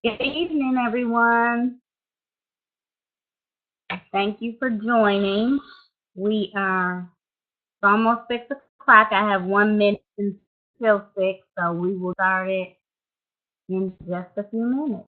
Good evening, everyone. Thank you for joining. We are it's almost 6 o'clock. I have 1 minute until 6, so we will start it in just a few minutes.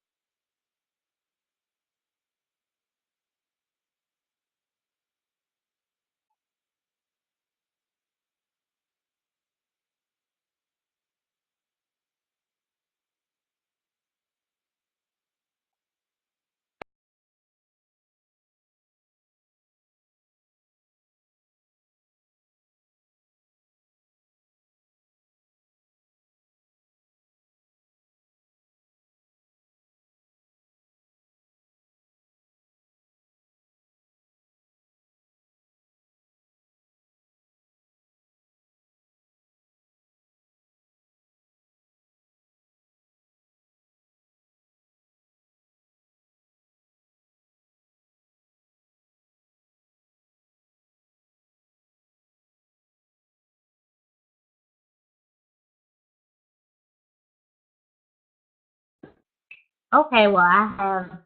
Okay, well, I have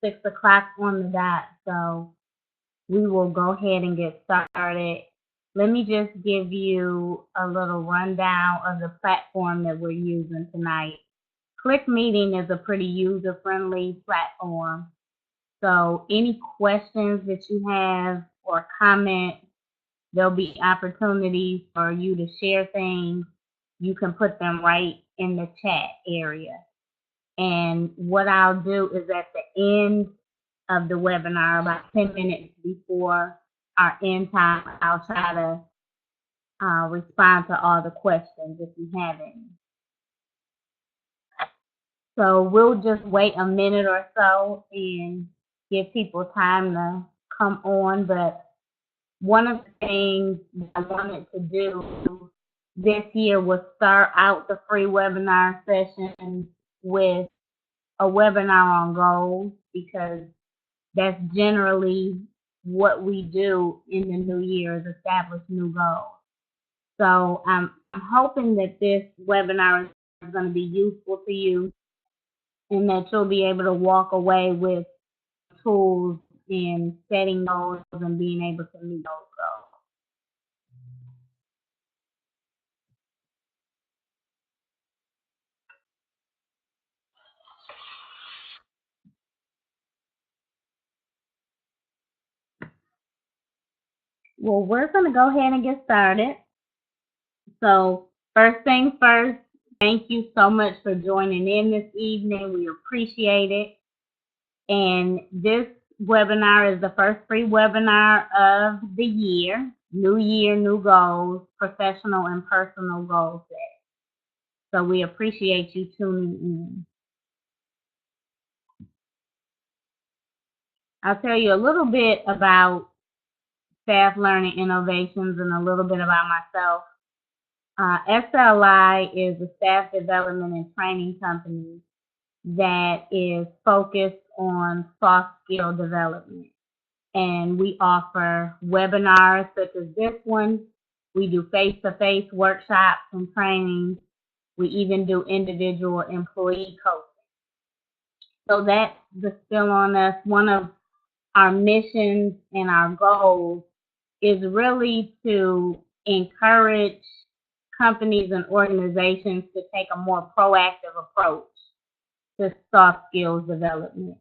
6 o'clock on the dot, so we will go ahead and get started. Let me just give you a little rundown of the platform that we're using tonight. Click Meeting is a pretty user-friendly platform. So any questions that you have or comments, there'll be opportunities for you to share things. You can put them right in the chat area. And what I'll do is at the end of the webinar, about 10 minutes before our end time, I'll try to respond to all the questions if you have any. So we'll just wait a minute or so and give people time to come on. But one of the things I wanted to do this year was start out the free webinar session with a webinar on goals, because that's generally what we do in the new year, is establish new goals. So I'm hoping that this webinar is going to be useful to you and that you'll be able to walk away with tools in setting goals and being able to meet those goals. Well, we're going to go ahead and get started. So, first things first, thank you so much for joining in this evening. We appreciate it. And this webinar is the first free webinar of the year. New year, new goals, professional and personal goal set. So we appreciate you tuning in. I'll tell you a little bit about Staff Learning Innovations and a little bit about myself. SLI is a staff development and training company that is focused on soft skill development. And we offer webinars such as this one. We do face-to-face workshops and trainings. We even do individual employee coaching. So that's the spill on us. One of our missions and our goals is really to encourage companies and organizations to take a more proactive approach to soft skills development.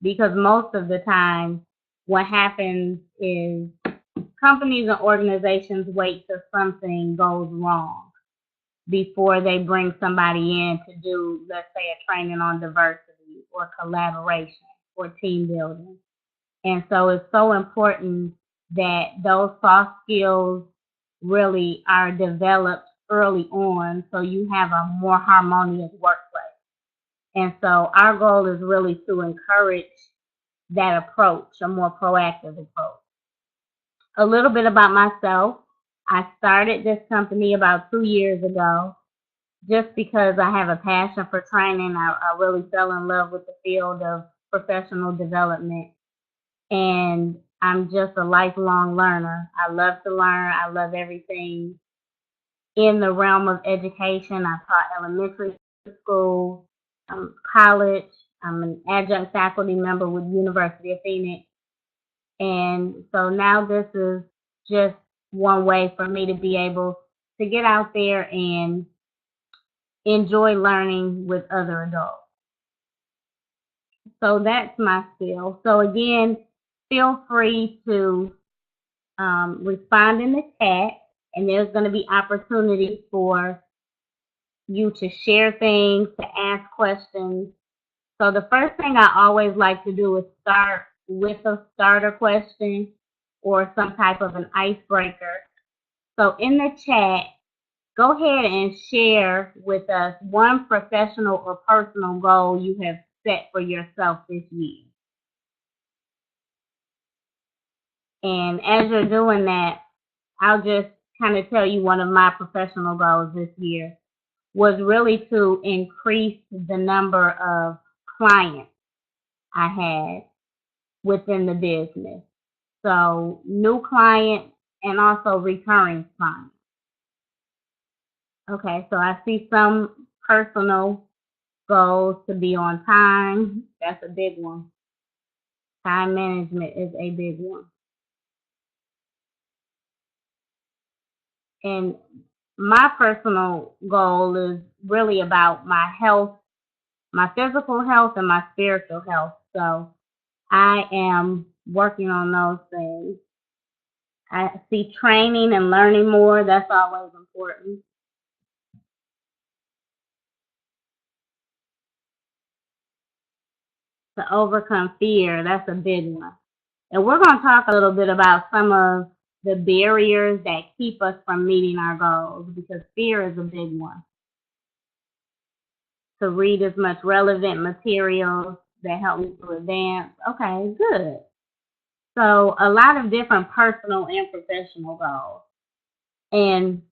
Because most of the time, what happens is companies and organizations wait till something goes wrong before they bring somebody in to do, let's say, a training on diversity or collaboration or team building. And so it's so important that those soft skills really are developed early on so you have a more harmonious workplace. And so our goal is really to encourage that approach, a more proactive approach. A little bit about myself. I started this company about 2 years ago just because I have a passion for training. I really fell in love with the field of professional development, and I'm just a lifelong learner. I love to learn. I love everything in the realm of education. I taught elementary school, college. I'm an adjunct faculty member with University of Phoenix. And so now this is just one way for me to be able to get out there and enjoy learning with other adults. So that's my spiel. So again, feel free to respond in the chat, and there's going to be opportunities for you to share things, to ask questions. So the first thing I always like to do is start with a starter question or some type of an icebreaker. So in the chat, go ahead and share with us one professional or personal goal you have set for yourself this year. And as you're doing that, I'll just kind of tell you one of my professional goals this year was really to increase the number of clients I had within the business. So new clients and also recurring clients. Okay, so I see some personal goals to be on time. That's a big one. Time management is a big one. And my personal goal is really about my health, my physical health and my spiritual health. So I am working on those things. I see training and learning more. That's always important. To overcome fear, that's a big one. And we're going to talk a little bit about some of the barriers that keep us from meeting our goals, because fear is a big one. To read as much relevant materials that help me to advance. Okay, good. So a lot of different personal and professional goals. And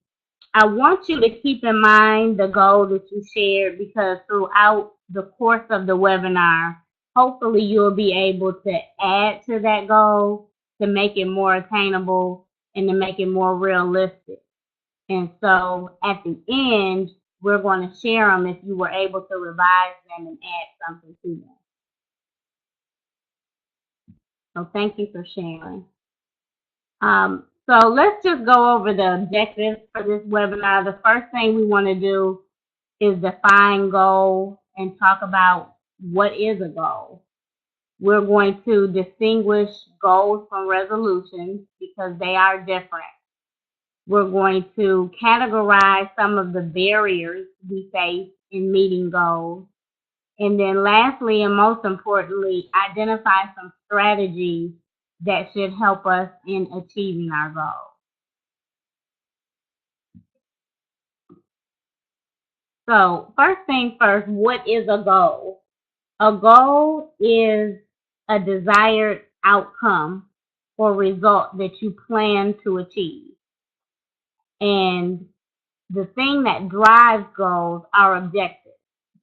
I want you to keep in mind the goal that you shared, because throughout the course of the webinar, hopefully you'll be able to add to that goal to make it more attainable and to make it more realistic. And so at the end, we're going to share them if you were able to revise them and add something to them. So thank you for sharing. So let's just go over the objectives for this webinar. The first thing we want to do is define goal and talk about what is a goal. We're going to distinguish goals from resolutions because they are different. We're going to categorize some of the barriers we face in meeting goals. And then lastly, and most importantly, identify some strategies that should help us in achieving our goals. So first thing first, what is a goal? A goal is a desired outcome or result that you plan to achieve. And the thing that drives goals are objectives.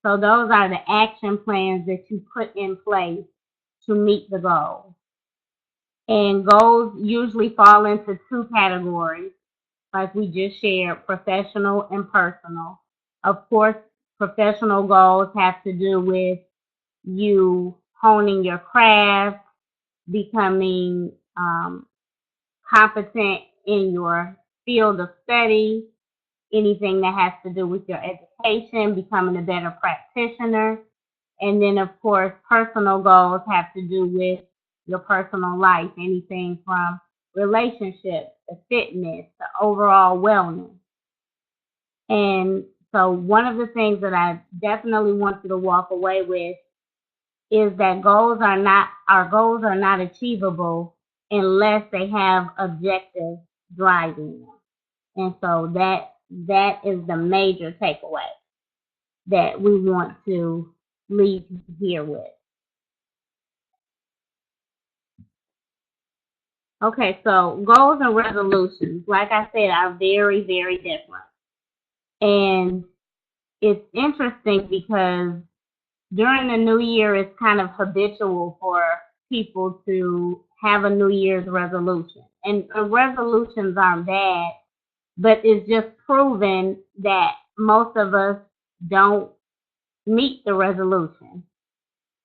So those are the action plans that you put in place to meet the goal. And goals usually fall into two categories, like we just shared, professional and personal. Of course, professional goals have to do with you honing your craft, becoming competent in your field of study, anything that has to do with your education, becoming a better practitioner. And then, of course, personal goals have to do with your personal life, anything from relationships to fitness to overall wellness. And so one of the things that I definitely want you to walk away with is that our goals are not achievable unless they have objectives driving them. And so that is the major takeaway that we want to leave here with. Okay, so goals and resolutions, like I said, are very, very different. And it's interesting because during the new year, it's kind of habitual for people to have a New Year's resolution. And resolutions aren't bad, but it's just proven that most of us don't meet the resolution.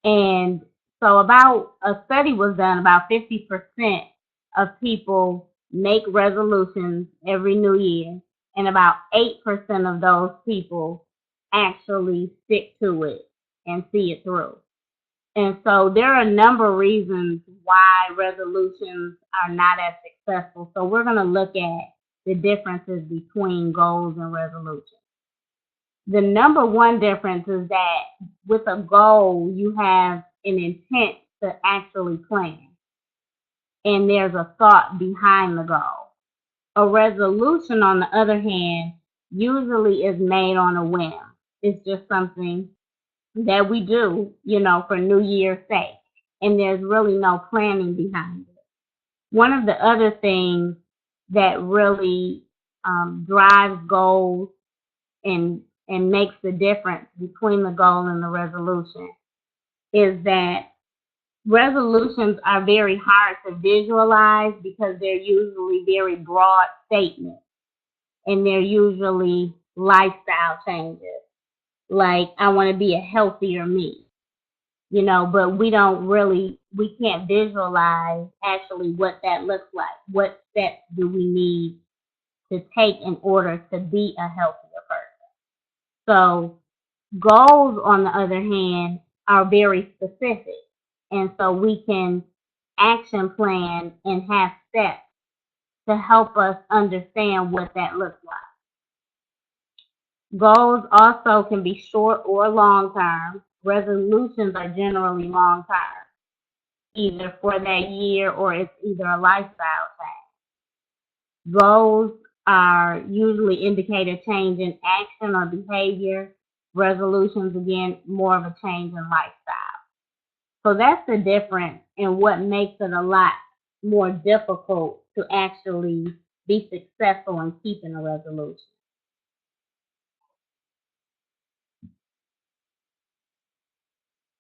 And so about a study was done, about 50% of people make resolutions every new year, and about 8% of those people actually stick to it and see it through. And so there are a number of reasons why resolutions are not as successful. So we're going to look at the differences between goals and resolutions. The number one difference is that with a goal, you have an intent to actually plan, and there's a thought behind the goal. A resolution, on the other hand, usually is made on a whim. It's just something that we do, for New Year's sake, and there's really no planning behind it. One of the other things that really drives goals and makes the difference between the goal and the resolution is that resolutions are very hard to visualize because they're usually very broad statements, and they're usually lifestyle changes. Like, I want to be a healthier me, but we can't visualize actually what that looks like. What steps do we need to take in order to be a healthier person? So goals, on the other hand, are very specific. And so we can action plan and have steps to help us understand what that looks like. Goals also can be short or long term. Resolutions are generally long term, either for that year or it's either a lifestyle change. Goals are usually indicate a change in action or behavior. Resolutions, again, more of a change in lifestyle. So that's the difference and what makes it a lot more difficult to actually be successful in keeping a resolution.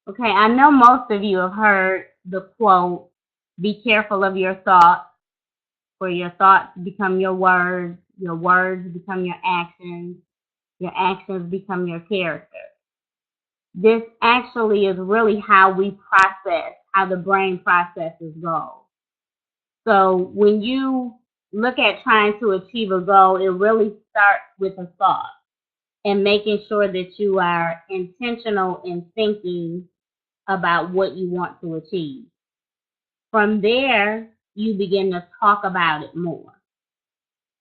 Okay, I know most of you have heard the quote, be careful of your thoughts, for your thoughts become your words become your actions become your character. This actually is really how the brain processes goals. So when you look at trying to achieve a goal, it really starts with a thought and making sure that you are intentional in thinking about what you want to achieve. From there, you begin to talk about it more.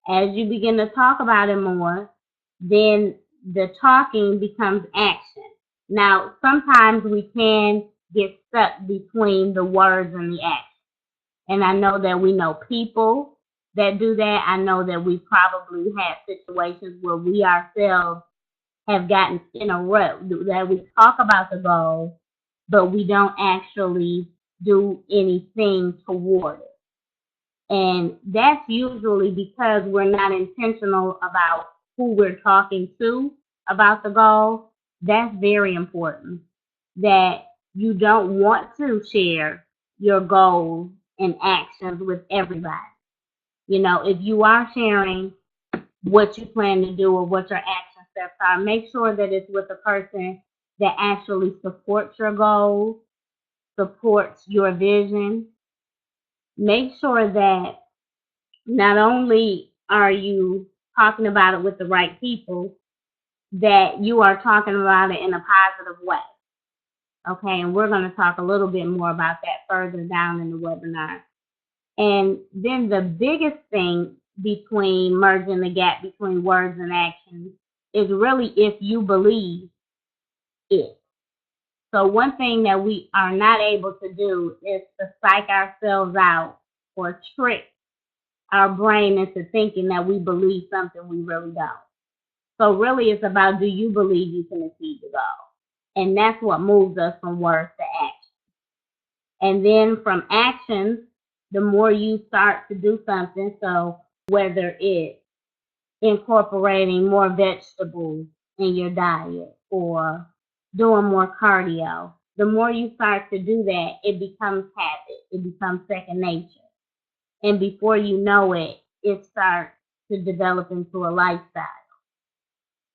As you begin to talk about it more, then the talking becomes action. Now, sometimes we can get stuck between the words and the action. And I know that we know people that do that. I know that we probably have situations where we ourselves have gotten in a rut that we talk about the goal, but we don't actually do anything toward it. And that's usually because we're not intentional about who we're talking to about the goal. That's very important, that you don't want to share your goals and actions with everybody. If you are sharing what you plan to do or what your action steps are, make sure that it's with a person that actually supports your goals, supports your vision. Make sure that not only are you talking about it with the right people, that you are talking about it in a positive way. Okay, and we're going to talk a little bit more about that further down in the webinar. And then the biggest thing between merging the gap between words and actions is really if you believe it. So one thing that we are not able to do is to psych ourselves out or trick our brain into thinking that we believe something we really don't. So really it's about, do you believe you can achieve the goal? And that's what moves us from words to action. And then from actions, the more you start to do something, so whether it's incorporating more vegetables in your diet or doing more cardio, the more you start to do that, it becomes habit. It becomes second nature. And before you know it, it starts to develop into a lifestyle.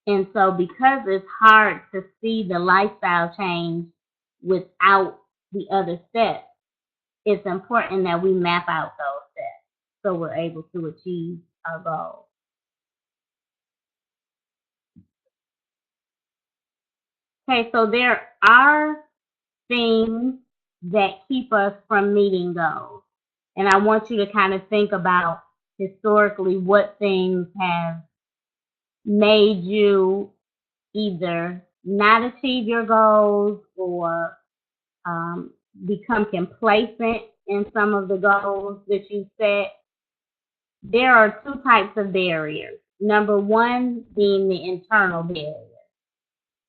And so because it's hard to see the lifestyle change without the other steps, it's important that we map out those steps so we're able to achieve our goals. Okay, so there are things that keep us from meeting goals. And I want you to kind of think about historically what things have made you either not achieve your goals or become complacent in some of the goals that you set. There are two types of barriers. Number one being the internal barrier.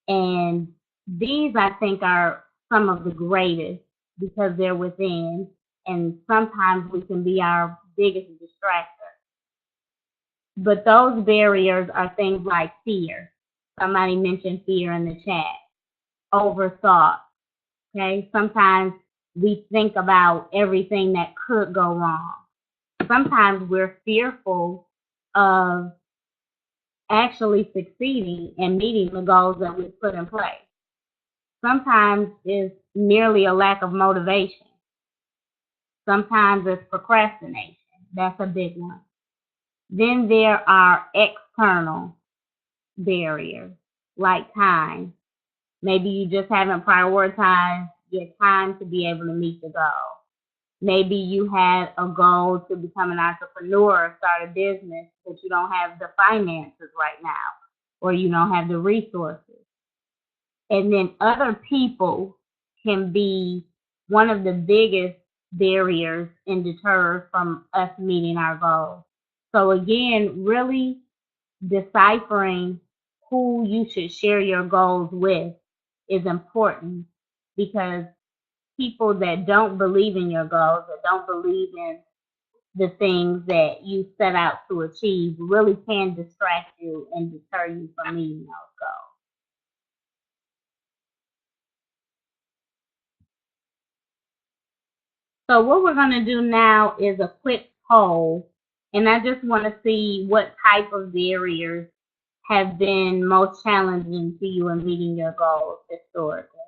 And these, I think, are some of the greatest because they're within, and sometimes we can be our biggest distractor. But those barriers are things like fear. Somebody mentioned fear in the chat. Overthought. Okay, sometimes we think about everything that could go wrong. Sometimes we're fearful of actually succeeding and meeting the goals that we've put in place. Sometimes it's merely a lack of motivation. Sometimes it's procrastination. That's a big one. Then there are external barriers, like time. Maybe you just haven't prioritized your time to be able to meet the goal. Maybe you had a goal to become an entrepreneur or start a business, but you don't have the finances right now, or you don't have the resources. And then other people can be one of the biggest barriers and deterrers from us meeting our goals. So again, really deciphering who you should share your goals with is important, because people that don't believe in your goals, that don't believe in the things that you set out to achieve, really can distract you and deter you from meeting those goals. So what we're going to do now is a quick poll, and I just want to see what type of barriers have been most challenging to you in meeting your goals historically.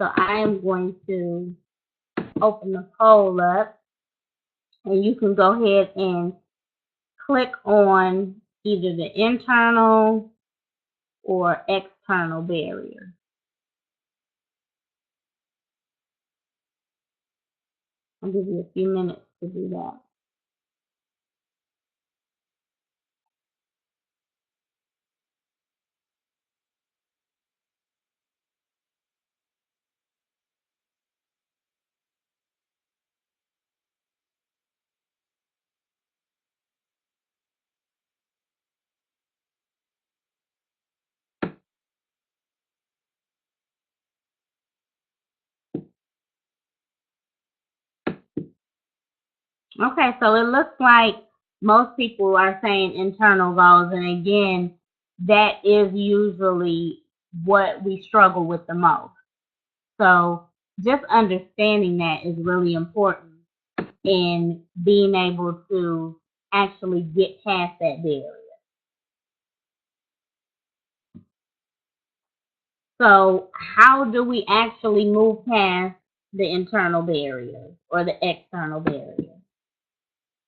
So I am going to open the poll up, and you can go ahead and click on either the internal or external barrier. I'll give you a few minutes to do that. Okay, so it looks like most people are saying internal goals, and again, that is usually what we struggle with the most. So just understanding that is really important in being able to actually get past that barrier. So how do we actually move past the internal barriers or the external barriers?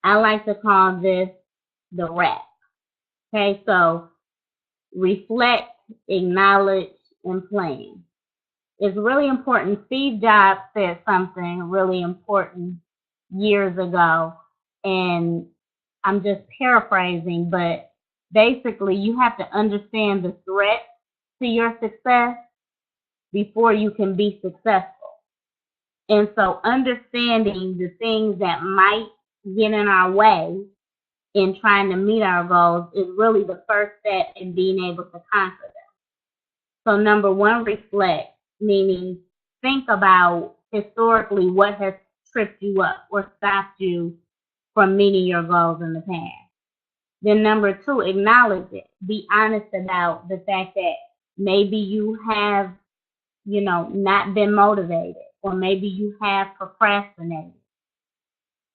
I like to call this the RAP. Okay, so reflect, acknowledge, and plan. It's really important. Steve Jobs said something really important years ago, and I'm just paraphrasing, but basically you have to understand the threat to your success before you can be successful. And so understanding the things that might get in our way in trying to meet our goals is really the first step in being able to conquer them. So number one, reflect, meaning think about historically what has tripped you up or stopped you from meeting your goals in the past. Then number two, acknowledge it. Be honest about the fact that maybe you have, not been motivated, or maybe you have procrastinated.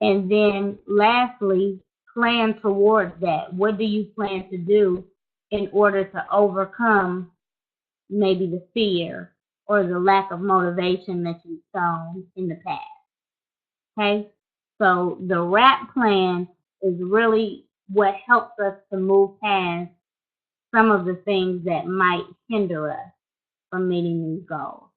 And then lastly, plan towards that. What do you plan to do in order to overcome maybe the fear or the lack of motivation that you've shown in the past. Okay? So the RAP plan is really what helps us to move past some of the things that might hinder us from meeting these goals.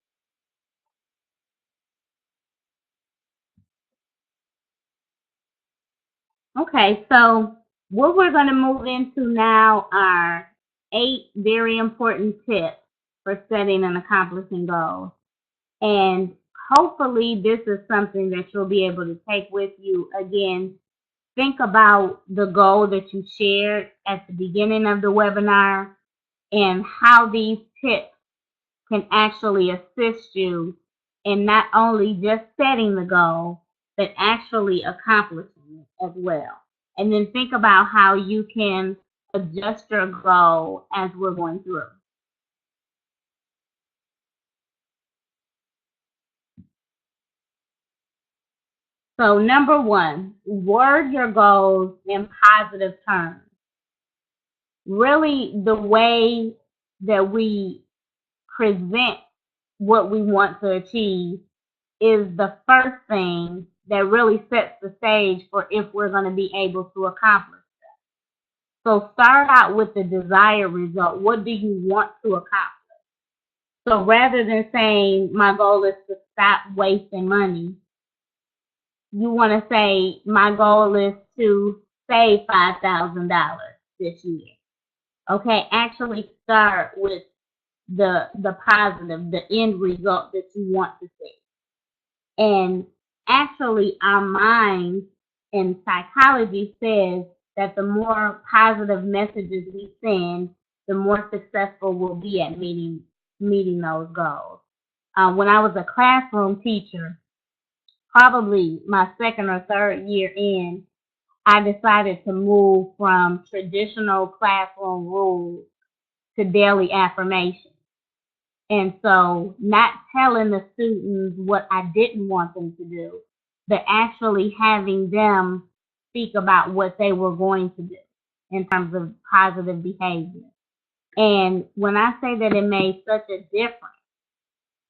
Okay, so what we're going to move into now are 8 very important tips for setting and accomplishing goals. And hopefully this is something that you'll be able to take with you. Again, think about the goal that you shared at the beginning of the webinar and how these tips can actually assist you in not only just setting the goal, but actually accomplishing it as well. And then think about how you can adjust your goal as we're going through. So number 1, word your goals in positive terms. Really, the way that we present what we want to achieve is the first thing that really sets the stage for if we're going to be able to accomplish that. So start out with the desired result. What do you want to accomplish? So rather than saying my goal is to stop wasting money, you want to say my goal is to save $5,000 this year. Okay, actually start with the positive, the end result that you want to see. And actually, our mind in psychology says that the more positive messages we send, the more successful we'll be at meeting those goals. When I was a classroom teacher, probably my second or third year in, I decided to move from traditional classroom rules to daily affirmations. And so not telling the students what I didn't want them to do, but actually having them speak about what they were going to do in terms of positive behavior. And when I say that it made such a difference,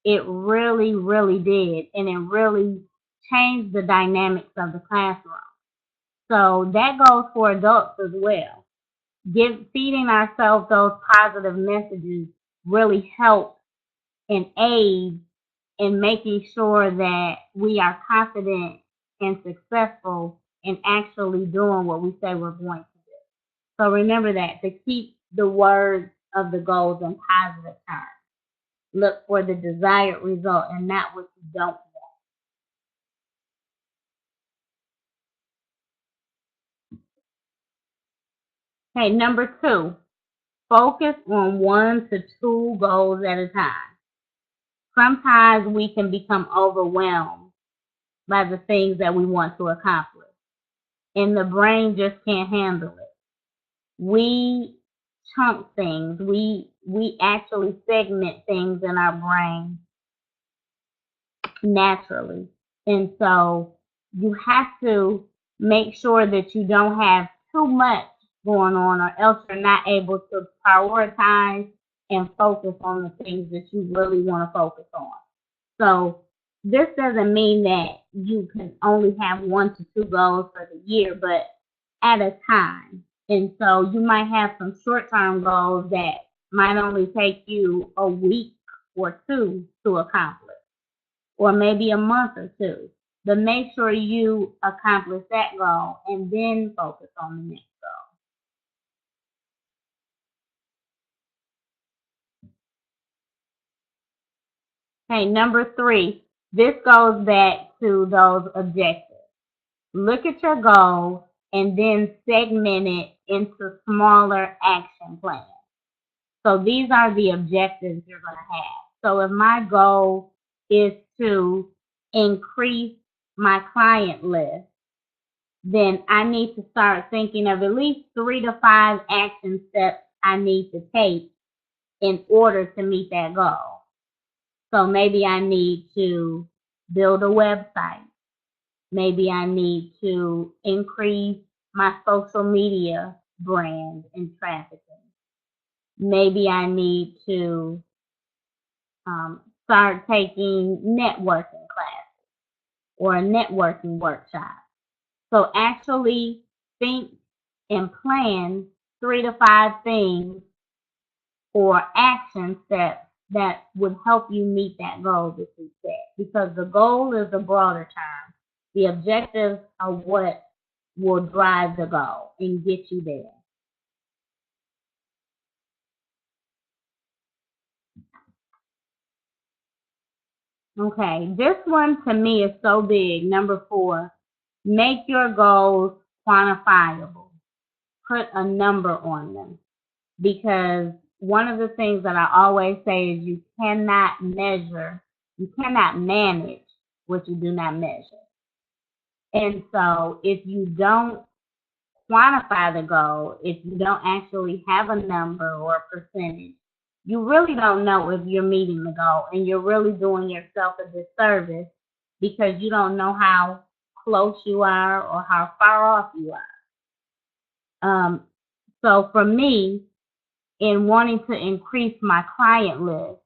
it really, really did. And it really changed the dynamics of the classroom. So that goes for adults as well. Feeding ourselves those positive messages really helps and aids in making sure that we are confident and successful in actually doing what we say we're going to do. So remember that, to keep the words of the goals in positive terms. Look for the desired result and not what you don't want. Okay, number 2, focus on 1 to 2 goals at a time. Sometimes we can become overwhelmed by the things that we want to accomplish, and the brain just can't handle it. We chunk things. We actually segment things in our brain naturally. And so you have to make sure that you don't have too much going on, or else you're not able to prioritize and focus on the things that you really want to focus on. So this doesn't mean that you can only have 1 to 2 goals for the year, but at a time. And so you might have some short-term goals that might only take you a week or 2 to accomplish, or maybe a month or 2. But make sure you accomplish that goal and then focus on the next goal. Okay, number 3. This goes back to those objectives. Look at your goal and then segment it into smaller action plans. So these are the objectives you're going to have. So if my goal is to increase my client list, then I need to start thinking of at least 3 to 5 action steps I need to take in order to meet that goal. So maybe I need to build a website. Maybe I need to increase my social media brand and trafficking. Maybe I need to start taking networking classes or a networking workshop. So actually think and plan 3 to 5 things or action steps that would help you meet that goal that you set. Because the goal is a broader term. The objectives are what will drive the goal and get you there. Okay, this one to me is so big. Number 4, make your goals quantifiable. Put a number on them. Because one of the things that I always say is you cannot manage what you do not measure. And so if you don't quantify the goal, if you don't actually have a number or a percentage, you really don't know if you're meeting the goal, and you're really doing yourself a disservice because you don't know how close you are or how far off you are. So for me, in wanting to increase my client list,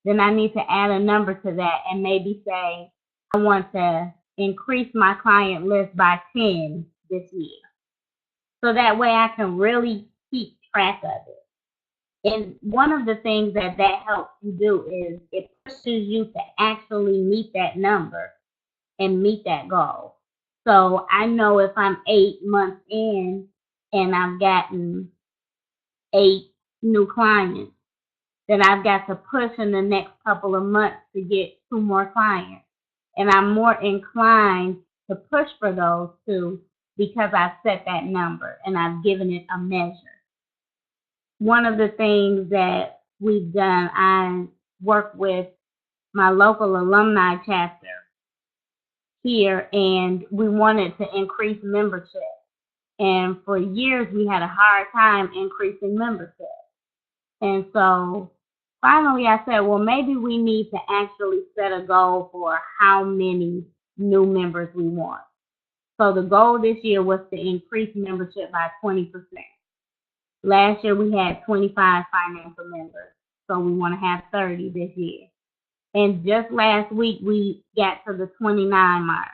then I need to add a number to that and maybe say I want to increase my client list by 10 this year. So that way I can really keep track of it. And one of the things that helps you do is it pushes you to actually meet that number and meet that goal. So I know if I'm 8 months in and I've gotten 8 new clients, then I've got to push in the next couple of months to get 2 more clients. And I'm more inclined to push for those 2 because I've set that number and I've given it a measure. One of the things that we've done, I work with my local alumni chapter here, and we wanted to increase membership. And for years, we had a hard time increasing membership. And so finally, I said, well, maybe we need to actually set a goal for how many new members we want. So the goal this year was to increase membership by 20%. Last year, we had 25 financial members. So we want to have 30 this year. And just last week, we got to the 29 mark.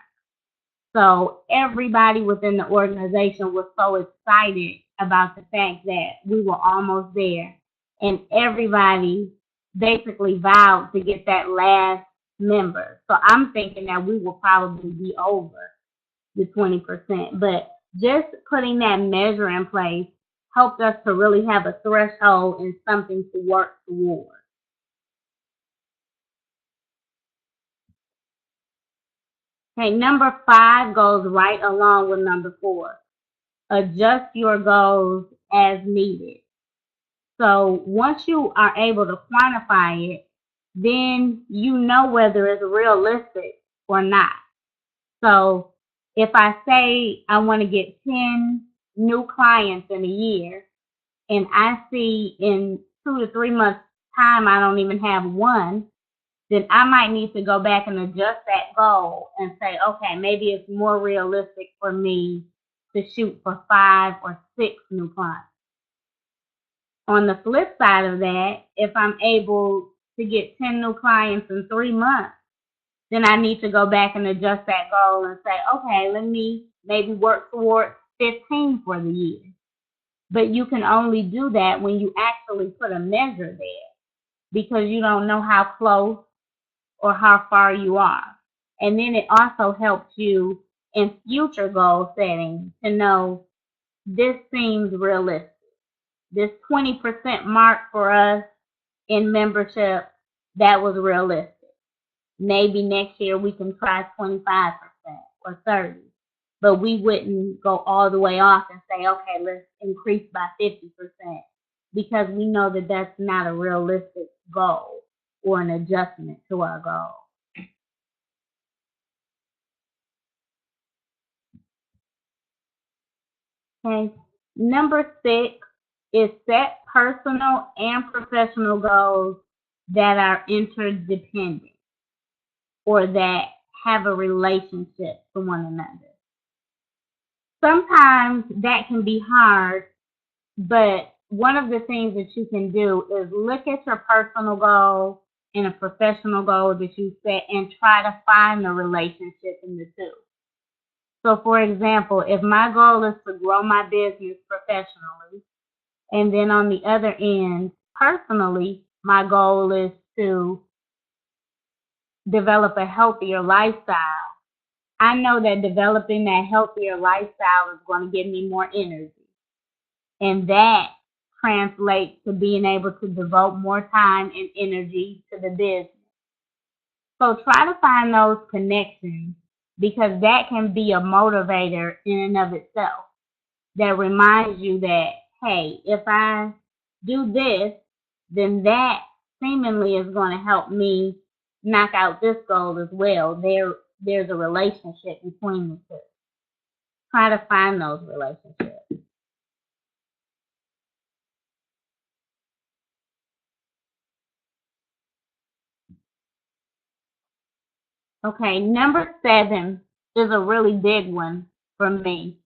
So everybody within the organization was so excited about the fact that we were almost there. And everybody basically vowed to get that last member. So I'm thinking that we will probably be over the 20%. But just putting that measure in place helped us to really have a threshold and something to work toward. Okay, number 5 goes right along with number 4. Adjust your goals as needed. So once you are able to quantify it, then you know whether it's realistic or not. So if I say I want to get 10 new clients in a year, and I see in 2 to 3 months' time I don't even have one, then I might need to go back and adjust that goal and say, okay, maybe it's more realistic for me to shoot for 5 or 6 new clients. On the flip side of that, if I'm able to get 10 new clients in 3 months, then I need to go back and adjust that goal and say, okay, let me maybe work towards 15 for the year. But you can only do that when you actually put a measure there, because you don't know how close or how far you are. And then it also helps you in future goal setting to know this seems realistic. This 20% mark for us in membership, that was realistic. Maybe next year we can try 25% or 30%, but we wouldn't go all the way off and say, okay, let's increase by 50%, because we know that that's not a realistic goal or an adjustment to our goal. Okay. Number 6 is set personal and professional goals that are interdependent or that have a relationship to one another. Sometimes that can be hard, but one of the things that you can do is look at your personal goal and a professional goal that you set, and try to find the relationship in the two. So, for example, if my goal is to grow my business professionally, and then on the other end, personally, my goal is to develop a healthier lifestyle, I know that developing that healthier lifestyle is going to give me more energy. And that translates to being able to devote more time and energy to the business. So try to find those connections, because that can be a motivator in and of itself that reminds you that, hey, if I do this, then that seemingly is going to help me knock out this goal as well. There's a relationship between the two. Try to find those relationships. Okay, number 7 is a really big one for me.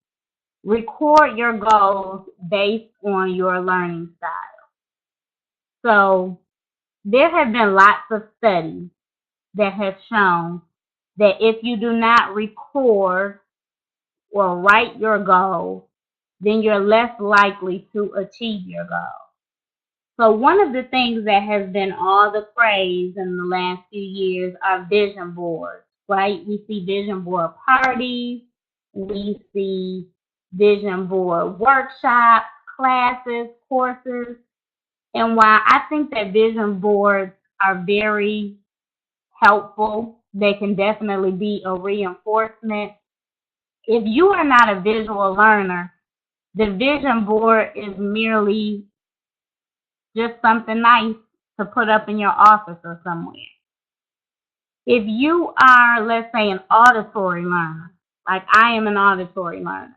Record your goals based on your learning style. So there have been lots of studies that have shown that if you do not record or write your goal, then you're less likely to achieve your goal. So one of the things that has been all the praise in the last few years are vision boards, right? We see vision board parties, we see vision board workshops, classes, courses. And while I think that vision boards are very helpful, they can definitely be a reinforcement. If you are not a visual learner, the vision board is merely just something nice to put up in your office or somewhere. If you are, let's say, an auditory learner, like I am an auditory learner,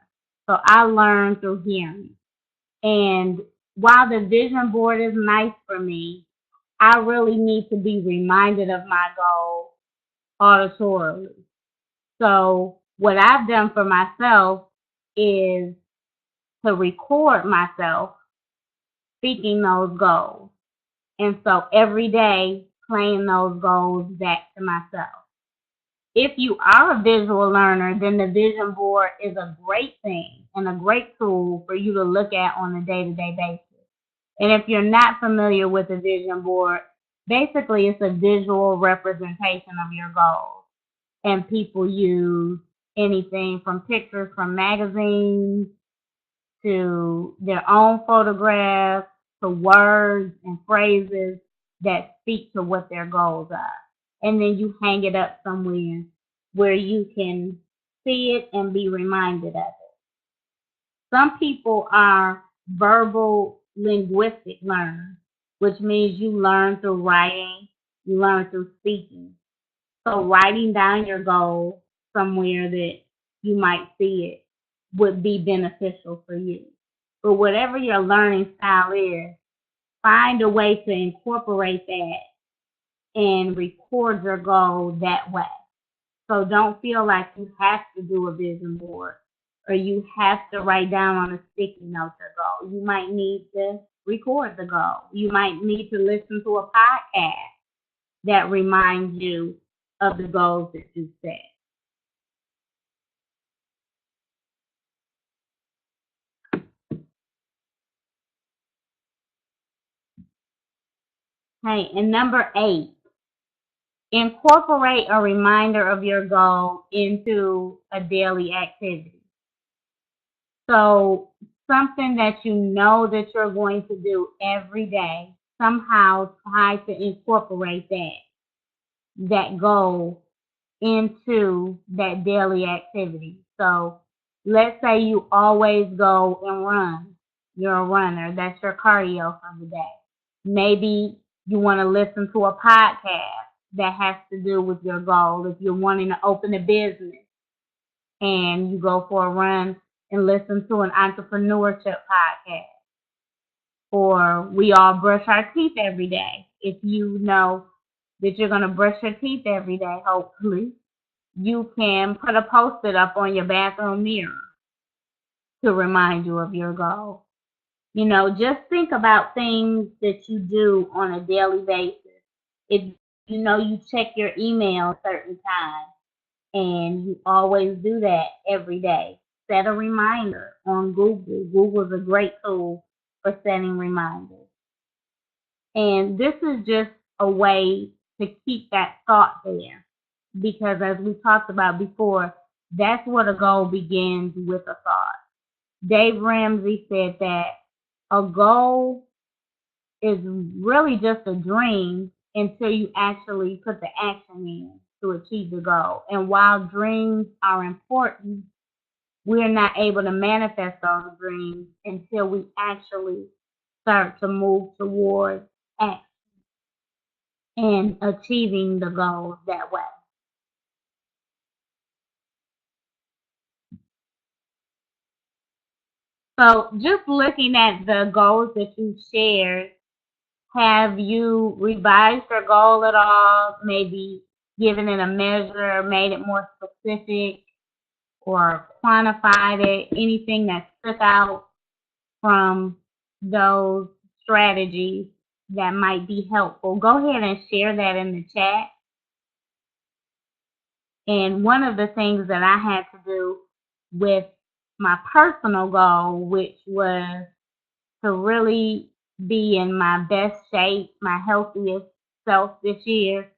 so I learn through hearing. And while the vision board is nice for me, I really need to be reminded of my goal auditorily. So what I've done for myself is to record myself speaking those goals. And so every day, playing those goals back to myself. If you are a visual learner, then the vision board is a great thing and a great tool for you to look at on a day-to-day basis. And if you're not familiar with a vision board, basically it's a visual representation of your goals. And people use anything from pictures from magazines to their own photographs to words and phrases that speak to what their goals are. And then you hang it up somewhere where you can see it and be reminded of it. Some people are verbal linguistic learners, which means you learn through writing, you learn through speaking. So writing down your goal somewhere that you might see it would be beneficial for you. But whatever your learning style is, find a way to incorporate that and record your goal that way. So don't feel like you have to do a vision board or you have to write down on a sticky note your goal. You might need to record the goal. You might need to listen to a podcast that reminds you of the goals that you set. Hey, and number 8, incorporate a reminder of your goal into a daily activity. So something that you know that you're going to do every day, somehow try to incorporate that goal into that daily activity. So let's say you always go and run. You're a runner. That's your cardio for the day. Maybe you want to listen to a podcast that has to do with your goal. If you're wanting to open a business and you go for a run and listen to an entrepreneurship podcast. Or we all brush our teeth every day. If you know that you're going to brush your teeth every day, hopefully, you can put a post-it up on your bathroom mirror to remind you of your goal. You know, just think about things that you do on a daily basis. If You check your email a certain time, and you always do that every day. Set a reminder on Google. Google is a great tool for setting reminders. And this is just a way to keep that thought there. Because as we talked about before, that's what a goal begins with a thought. Dave Ramsey said that a goal is really just a dream until you actually put the action in to achieve the goal. And while dreams are important, we're not able to manifest those dreams until we actually start to move towards action and achieving the goals that way. So, just looking at the goals that you shared, have you revised your goal at all? Maybe given it a measure, made it more specific, or quantified it? Anything that stuck out from those strategies that might be helpful? Go ahead and share that in the chat. And one of the things that I had to do with my personal goal, which was to really be in my best shape, my healthiest self this year,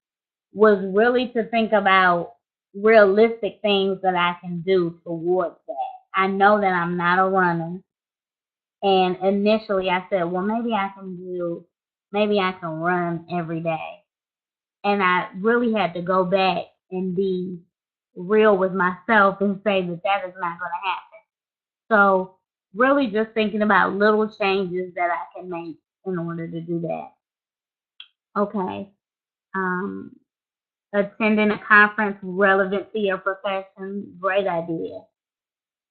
was really to think about realistic things that I can do towards that. I know that I'm not a runner. And initially I said, well, maybe I can run every day. And I really had to go back and be real with myself and say that that is not going to happen. So really just thinking about little changes that I can make in order to do that. Okay. Um, Attending a conference relevant to your profession, great idea.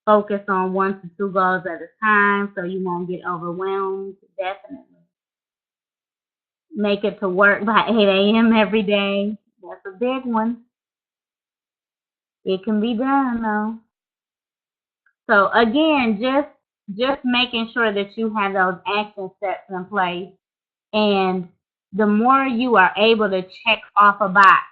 Focus on 1 to 2 goals at a time so you won't get overwhelmed. Definitely. Make it to work by 8 a.m. every day. That's a big one. It can be done though. So again, just making sure that you have those action steps in place, and the more you are able to check off a box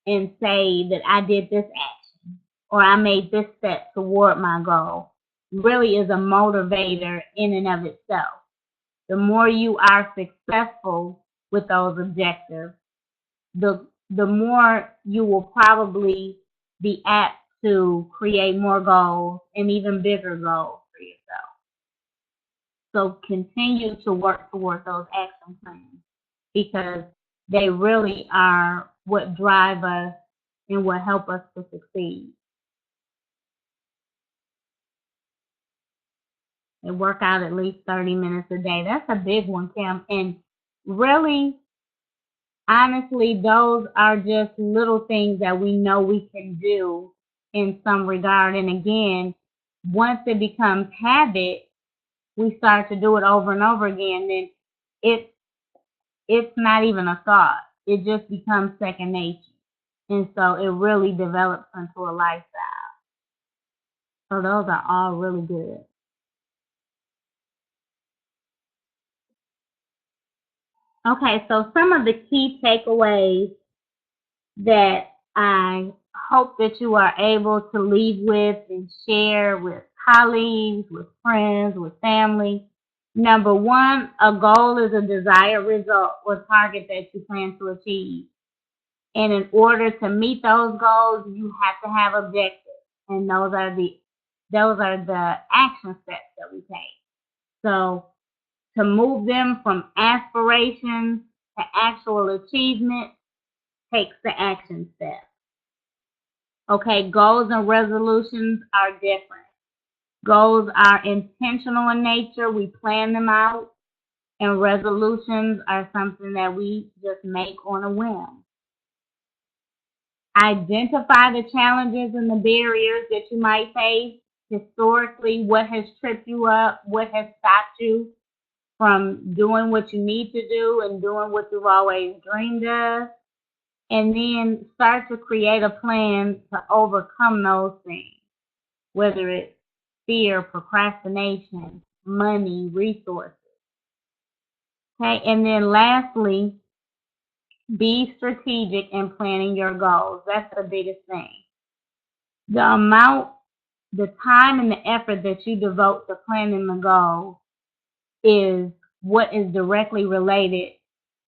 and say that I did this action or I made this step toward my goal, really is a motivator in and of itself. The more you are successful with those objectives, the more you will probably be apt to create more goals and even bigger goals for yourself. So continue to work toward those action plans because they really are what drive us and what help us to succeed. And work out at least 30 minutes a day. That's a big one, Kim. And really, honestly, those are just little things that we know we can do in some regard. And again, once it becomes habit, we start to do it over and over again, then it it's not even a thought. It just becomes second nature. And so it really develops into a lifestyle. So those are all really good. Okay, so some of the key takeaways that I hope that you are able to leave with and share with colleagues, with friends, with family. Number one, a goal is a desired result or target that you plan to achieve. And in order to meet those goals, you have to have objectives. And those are the action steps that we take. So to move them from aspirations to actual achievement takes the action step. Okay, goals and resolutions are different. Goals are intentional in nature. We plan them out. And resolutions are something that we just make on a whim. Identify the challenges and the barriers that you might face historically. What has tripped you up? What has stopped you from doing what you need to do and doing what you've always dreamed of? And then start to create a plan to overcome those things, whether it's fear, procrastination, money, resources. Okay, and then lastly, Be strategic in planning your goals. That's the biggest thing. The time and the effort that you devote to planning the goal is what is directly related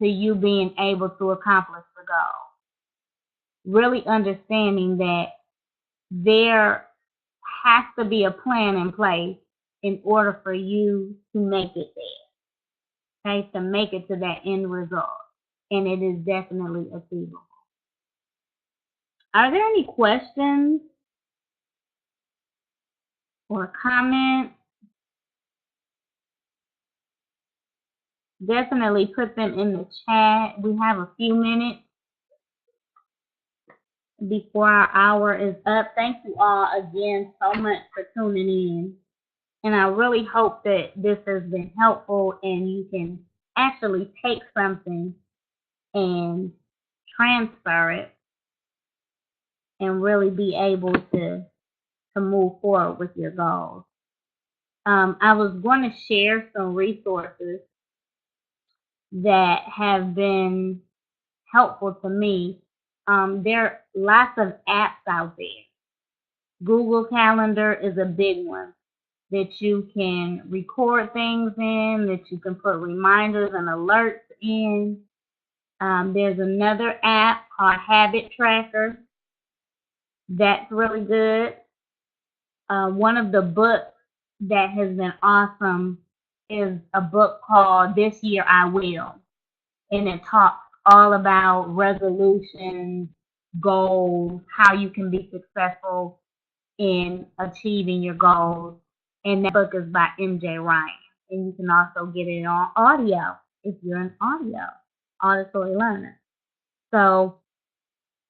to you being able to accomplish the goal. Really understanding that there has to be a plan in place in order for you to make it there, okay, to make it to that end result. And it is definitely achievable. Are there any questions or comments? Definitely put them in the chat. We have a few minutes before our hour is up. Thank you all again so much for tuning in. And I really hope that this has been helpful and you can actually take something and transfer it and really be able to move forward with your goals. I was going to share some resources that have been helpful to me. There are lots of apps out there. Google Calendar is a big one that you can record things in, that you can put reminders and alerts in. There's another app called Habit Tracker. That's really good. One of the books that has been awesome is a book called This Year I Will. And it talks all about resolutions, goals, how you can be successful in achieving your goals. And that book is by MJ Ryan. And you can also get it on audio if you're an auditory learner. So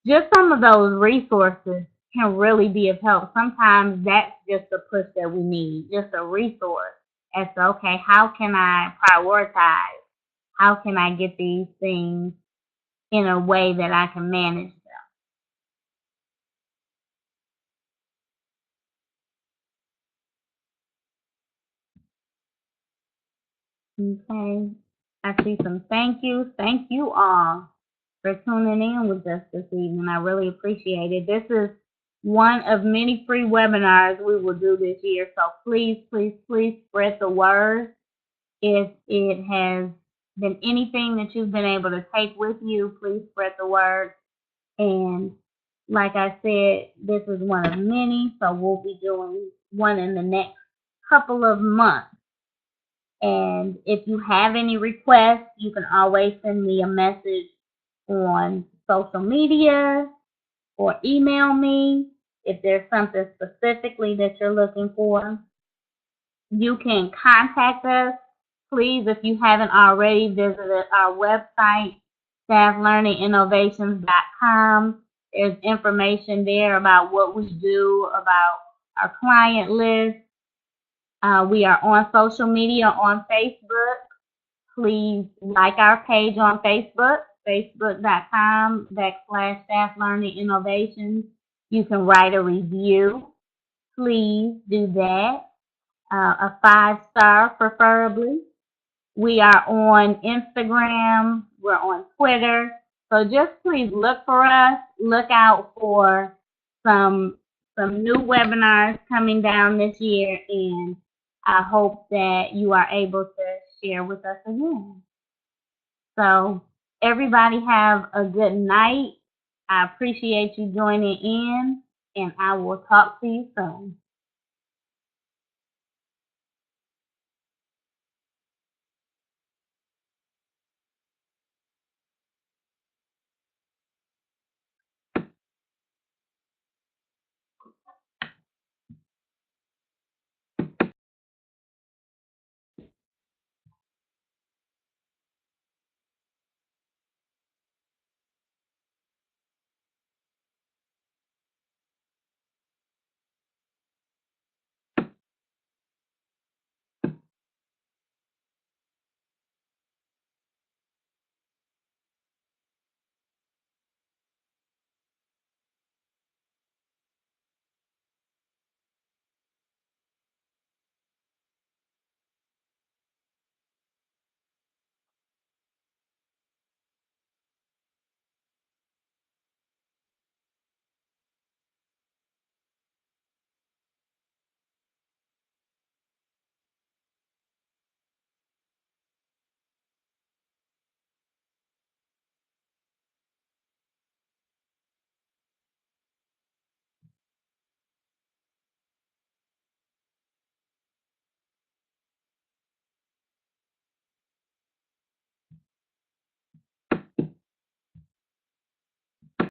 just some of those resources can really be of help. Sometimes that's just the push that we need, just a resource as to, okay, how can I prioritize? How can I get these things in a way that I can manage them? Okay. I see some thank yous. Thank you all for tuning in with us this evening. I really appreciate it. This is one of many free webinars we will do this year. So please, please, please spread the word. If it has been anything that you've been able to take with you, please spread the word. And like I said, this is one of many, so we'll be doing one in the next couple of months. And if you have any requests, you can always send me a message on social media or email me if there's something specifically that you're looking for. You can contact us. Please, if you haven't already visited our website, stafflearninginnovations.com. There's information there about what we do, about our client list. We are on social media on Facebook. Please like our page on Facebook, facebook.com/stafflearninginnovations. You can write a review. Please do that. A 5-star preferably. We are on Instagram. We're on Twitter. So just please look for us. Look out for some new webinars coming down this year, and I hope that you are able to share with us again. So everybody have a good night. I appreciate you joining in, and I will talk to you soon.